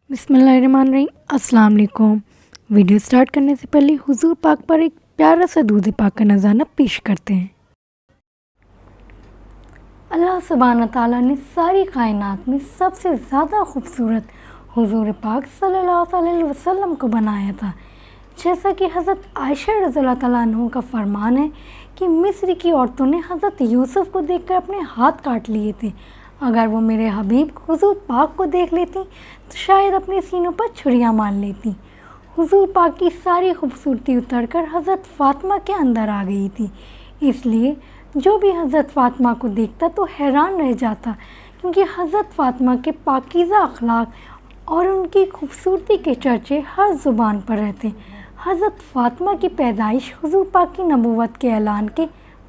بسم اللہ الرحمن الرحیم۔ السلام علیکم۔ ویڈیو سٹارٹ کرنے سے پہلے حضور پاک پر ایک پیارا سا درود پاک کا نذرانہ پیش کرتے ہیں۔ اللہ سبحانہ تعالیٰ نے ساری کائنات میں سب سے زیادہ خوبصورت حضور پاک صلی اللہ علیہ وسلم کو بنایا تھا۔ جیسا کہ حضرت عائشہ رضی اللہ تعالیٰ عنہ کا فرمان ہے کہ مصر کی عورتوں نے حضرت یوسف کو دیکھ کر اپنے ہاتھ کاٹ لیے تھے۔ اگر وہ میرے حبیب حضور پاک کو دیکھ لیتی تو شاید اپنے سینوں پر چھریاں مار لیتی۔ حضور پاک کی ساری خوبصورتی اتر کر حضرت فاطمہ کے اندر آ گئی تھی، اس لیے جو بھی حضرت فاطمہ کو دیکھتا تو حیران رہ جاتا، کیونکہ حضرت فاطمہ کے پاکیزہ اخلاق اور ان کی خوبصورتی کے چرچے ہر زبان پر رہتے۔ حضرت فاطمہ کی پیدائش حضور پاک کی نبوت کے اعلان کے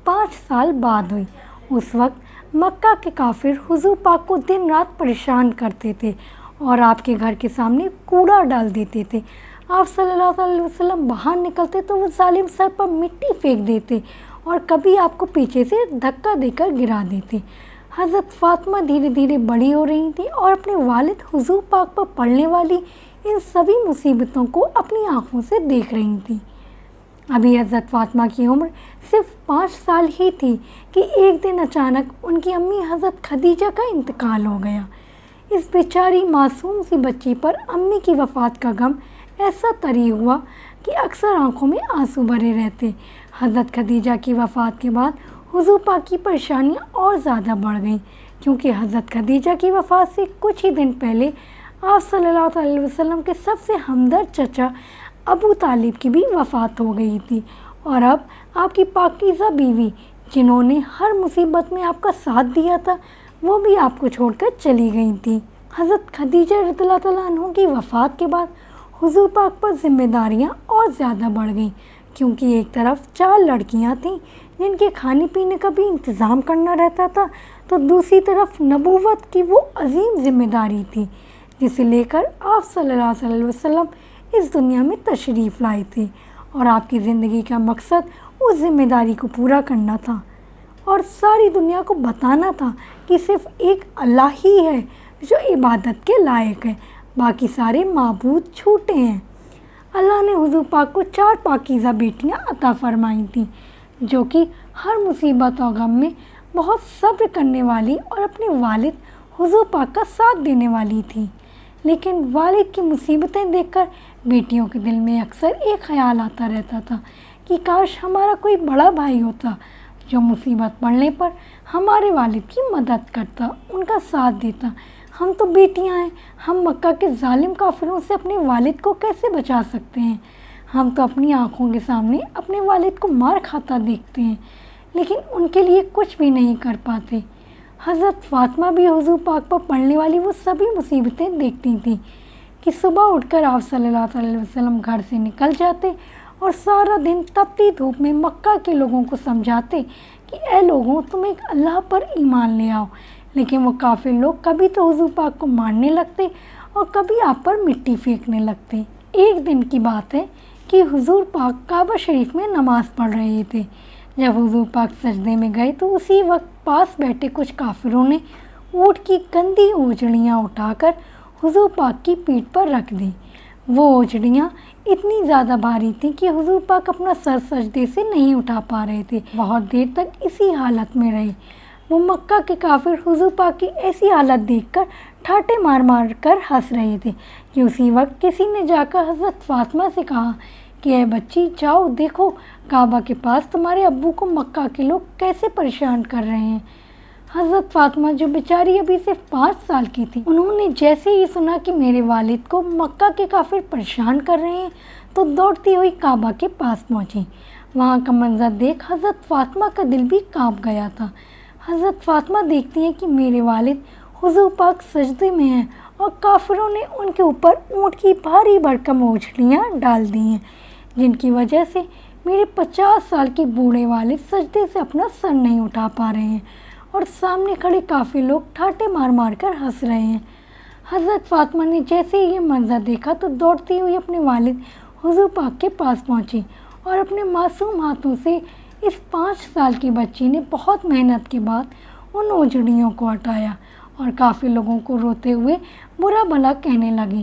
5 سال بعد ہوئی۔ اس وقت مکہ کے کافر حضور پاک کو دن رات پریشان کرتے تھے اور آپ کے گھر کے سامنے کوڑا ڈال دیتے تھے۔ آپ صلی اللہ علیہ وسلم باہر نکلتے تو وہ ظالم سر پر مٹی پھینک دیتے اور کبھی آپ کو پیچھے سے دھکا دے کر گرا دیتے۔ حضرت فاطمہ دھیرے دھیرے بڑی ہو رہی تھیں اور اپنے والد حضور پاک پر پڑنے والی ان سبھی مصیبتوں کو اپنی آنکھوں سے دیکھ رہی تھیں۔ ابھی حضرت فاطمہ کی عمر صرف 5 سال ہی تھی کہ ایک دن اچانک ان کی امی حضرت خدیجہ کا انتقال ہو گیا۔ اس بیچاری معصوم سی بچی پر امی کی وفات کا غم ایسا طری ہوا کہ اکثر آنکھوں میں آنسو بھرے رہتے۔ حضرت خدیجہ کی وفات کے بعد حضور پاک کی پریشانیاں اور زیادہ بڑھ گئیں، کیونکہ حضرت خدیجہ کی وفات سے کچھ ہی دن پہلے آپ صلی اللہ علیہ وسلم کے سب سے ہمدرد چچا ابو طالب کی بھی وفات ہو گئی تھی، اور اب آپ کی پاکیزہ بیوی جنہوں نے ہر مصیبت میں آپ کا ساتھ دیا تھا، وہ بھی آپ کو چھوڑ کر چلی گئی تھیں۔ حضرت خدیجہ رضی اللہ تعالیٰ عنہ کی وفات کے بعد حضور پاک پر ذمہ داریاں اور زیادہ بڑھ گئیں، کیونکہ ایک طرف 4 لڑکیاں تھیں جن کے کھانے پینے کا بھی انتظام کرنا رہتا تھا، تو دوسری طرف نبوت کی وہ عظیم ذمہ داری تھی جسے لے کر آپ صلی اللہ علیہ وسلم اس دنیا میں تشریف لائے تھے، اور آپ کی زندگی کا مقصد اس ذمہ داری کو پورا کرنا تھا اور ساری دنیا کو بتانا تھا کہ صرف ایک اللہ ہی ہے جو عبادت کے لائق ہے، باقی سارے معبود جھوٹے ہیں۔ اللہ نے حضور پاک کو 4 پاکیزہ بیٹیاں عطا فرمائی تھیں، جو کہ ہر مصیبت اور غم میں بہت صبر کرنے والی اور اپنے والد حضور پاک کا ساتھ دینے والی تھیں۔ لیکن والد کی مصیبتیں دیکھ کر بیٹیوں کے دل میں اکثر ایک خیال آتا رہتا تھا کہ کاش ہمارا کوئی بڑا بھائی ہوتا جو مصیبت پڑنے پر ہمارے والد کی مدد کرتا، ان کا ساتھ دیتا۔ ہم تو بیٹیاں ہیں، ہم مکہ کے ظالم کافروں سے اپنے والد کو کیسے بچا سکتے ہیں؟ ہم تو اپنی آنکھوں کے سامنے اپنے والد کو مار کھاتا دیکھتے ہیں، لیکن ان کے لیے کچھ بھی نہیں کر پاتے۔ حضرت فاطمہ بھی حضور پاک پر پڑنے والی وہ سبھی مصیبتیں دیکھتی تھیں کہ صبح اٹھ کر آپ صلی اللہ علیہ وسلم گھر سے نکل جاتے اور سارا دن تپتی دھوپ میں مکہ کے لوگوں کو سمجھاتے کہ اے لوگوں، تم ایک اللہ پر ایمان لے آؤ، لیکن وہ کافر لوگ کبھی تو حضور پاک کو مارنے لگتے اور کبھی آپ پر مٹی پھینکنے لگتے۔ ایک دن کی بات ہے کہ حضور پاک کعبہ شریف میں نماز پڑھ رہے تھے۔ جب حضور پاک سجدے میں گئے تو اسی وقت پاس بیٹھے کچھ کافروں نے اونٹ کی گندی اوجڑیاں اٹھا کر حضور پاک کی پیٹھ پر رکھ دیں۔ وہ اوجڑیاں اتنی زیادہ بھاری تھیں کہ حضور پاک اپنا سر سجدے سے نہیں اٹھا پا رہے تھے۔ بہت دیر تک اسی حالت میں رہے۔ وہ مکہ کے کافر حضور پاک کی ایسی حالت دیکھ کر ٹھاٹے مار مار کر ہنس رہے تھے کہ اسی وقت کسی نے جا کر حضرت فاطمہ سے کہا کہ اے بچی، جاؤ دیکھو کعبہ کے پاس تمہارے ابو کو مکہ کے لوگ کیسے پریشان کر رہے ہیں۔ حضرت فاطمہ جو بیچاری ابھی صرف 5 سال کی تھی، انہوں نے جیسے ہی سنا کہ میرے والد کو مکہ کے کافر پریشان کر رہے ہیں تو دوڑتی ہوئی کعبہ کے پاس پہنچی۔ وہاں کا منظر دیکھ حضرت فاطمہ کا دل بھی کانپ گیا تھا۔ حضرت فاطمہ دیکھتی ہیں کہ میرے والد حضور پاک سجدے میں ہیں اور کافروں نے ان کے اوپر اونٹ کی بھاری بھرکم اوجھڑیاں ڈال دی ہیں، جن کی وجہ سے میرے 50 سال کے بوڑھے والد سجدے سے اپنا سر نہیں اٹھا پا رہے ہیں اور سامنے کھڑے کافی لوگ ٹھاٹے مار مار کر ہنس رہے ہیں۔ حضرت فاطمہ نے جیسے ہی یہ منظر دیکھا تو دوڑتی ہوئی اپنے والد حضور پاک کے پاس پہنچی اور اپنے معصوم ہاتھوں سے اس 5 سال کی بچی نے بہت محنت کے بعد ان اوجڑیوں کو ہٹایا اور کافی لوگوں کو روتے ہوئے برا بھلا کہنے لگی۔